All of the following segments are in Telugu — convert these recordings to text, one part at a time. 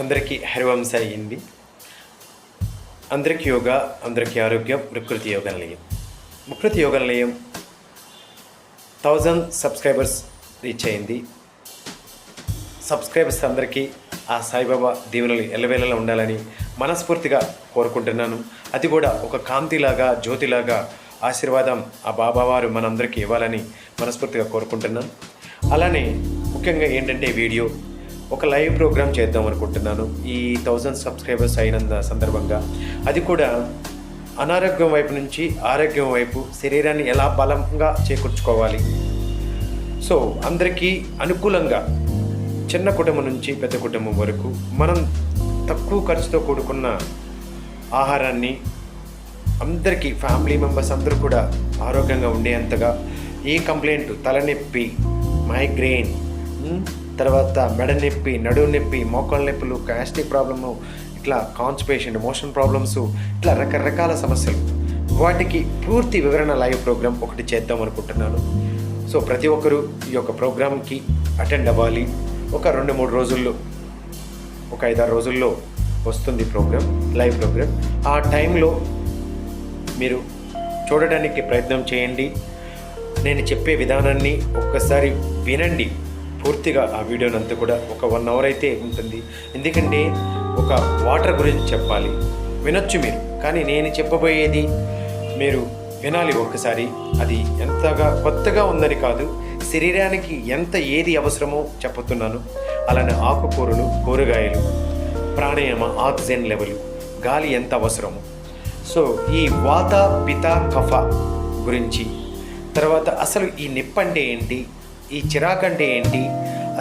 అందరికీ హరివంశ అయ్యింది. అందరికీ యోగా, అందరికీ ఆరోగ్యం. ప్రకృతి యోగా నిలయం. ప్రకృతి యోగా నిలయం 1000 సబ్స్క్రైబర్స్ రీచ్ అయింది. సబ్స్క్రైబర్స్ అందరికీ ఆ సాయిబాబా దీవెనలు ఎల్లవేళలా ఉండాలని మనస్ఫూర్తిగా కోరుకుంటున్నాను. అది కూడా ఒక కాంతిలాగా, జ్యోతిలాగా ఆశీర్వాదం ఆ బాబావారు మనందరికీ ఇవ్వాలని మనస్ఫూర్తిగా కోరుకుంటున్నాను. అలానే ముఖ్యంగా ఏంటంటే వీడియో ఒక లైవ్ ప్రోగ్రామ్ చేద్దాం అనుకుంటున్నాను ఈ 1000 సబ్స్క్రైబర్స్ అయిన సందర్భంగా. అది కూడా అనారోగ్యం వైపు నుంచి ఆరోగ్యం వైపు శరీరాన్ని ఎలా బలంగా చేకూర్చుకోవాలి. సో అందరికీ అనుకూలంగా చిన్న కుటుంబం నుంచి పెద్ద కుటుంబం వరకు మనం తక్కువ ఖర్చుతో కూడుకున్న ఆహారాన్ని అందరికీ ఫ్యామిలీ మెంబర్స్ అందరూ కూడా ఆరోగ్యంగా ఉండేంతగా ఏ కంప్లైంట్ తలనొప్పి, మైగ్రెయిన్, తర్వాత మెడ నొప్పి, నడుము నొప్పి, మోకాళ్ళ నొప్పులు, గ్యాస్ట్రిక్ ప్రాబ్లము, ఇట్లా కాన్స్టిపేషన్, మోషన్ ప్రాబ్లమ్స్, ఇట్లా రకరకాల సమస్యలు, వాటికి పూర్తి వివరణ లైవ్ ప్రోగ్రామ్ ఒకటి చేద్దాం అనుకుంటున్నాను. సో ప్రతి ఒక్కరూ ఈ యొక్క ప్రోగ్రామ్కి అటెండ్ అవ్వాలి. ఒక 2-3 రోజుల్లో, ఒక 5-6 రోజుల్లో వస్తుంది ప్రోగ్రామ్, లైవ్ ప్రోగ్రామ్. ఆ టైంలో మీరు చూడడానికి ప్రయత్నం చేయండి. నేను చెప్పే విధానాన్ని ఒక్కసారి వినండి. పూర్తిగా ఆ వీడియోనంతా కూడా ఒక 1 అవర్ అయితే ఉంటుంది. ఎందుకంటే ఒక వాటర్ గురించి చెప్పాలి, వినొచ్చు మీరు, కానీ నేను చెప్పబోయేది మీరు వినాలి ఒక్కసారి. అది ఎంతగా కొత్తగా ఉందని కాదు, శరీరానికి ఎంత ఏది అవసరమో చెప్పుతున్నాను. అలానే ఆకుకూరలు, కూరగాయలు, ప్రాణాయామ, ఆక్సిజన్ లెవెల్, గాలి ఎంత అవసరము. సో ఈ వాత, పిత, కఫ గురించి, తర్వాత అసలు ఈ నొప్పి అంటే ఏంటి, ఈ చిరాకు అంటే ఏంటి,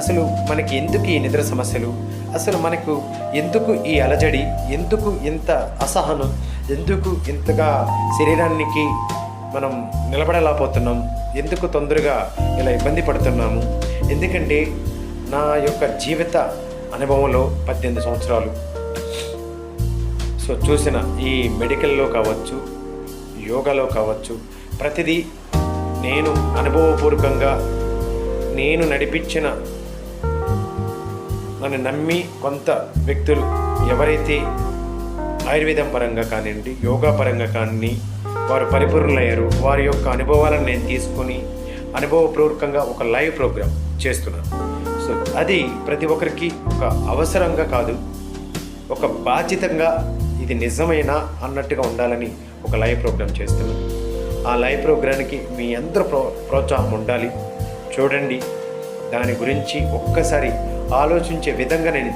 అసలు మనకి ఎందుకు ఈ నిద్ర సమస్యలు, అసలు మనకు ఎందుకు ఈ అలజడి, ఎందుకు ఇంత అసహనం, ఎందుకు ఇంతగా శరీరానికి మనం నిలబడలేకపోతున్నాం, ఎందుకు తొందరగా ఇలా ఇబ్బంది పడుతున్నాము. ఎందుకంటే నా యొక్క జీవిత అనుభవంలో 18 సంవత్సరాలు సో చూసిన ఈ మెడికల్లో కావచ్చు, యోగాలో కావచ్చు, ప్రతిదీ నేను అనుభవపూర్వకంగా నేను నడిపించిన, నన్ను నమ్మి కొంత వ్యక్తులు ఎవరైతే ఆయుర్వేదం పరంగా కానివ్వండి, యోగా పరంగా కానీ వారు పరిపూర్ణులయ్యారు, వారి యొక్క అనుభవాలను నేను తీసుకొని అనుభవపూర్వకంగా ఒక లైవ్ ప్రోగ్రామ్ చేస్తున్నాను. సో అది ప్రతి ఒక్కరికి ఒక అవసరంగా కాదు, ఒక బాధ్యతంగా ఇది నిజమేనా అన్నట్టుగా ఉండాలని ఒక లైవ్ ప్రోగ్రామ్ చేస్తున్నాను. ఆ లైవ్ ప్రోగ్రామ్కి మీ అందరూ ప్రోత్సాహం ఉండాలి. చూడండి, దాని గురించి ఒక్కసారి ఆలోచించే విధంగా నేను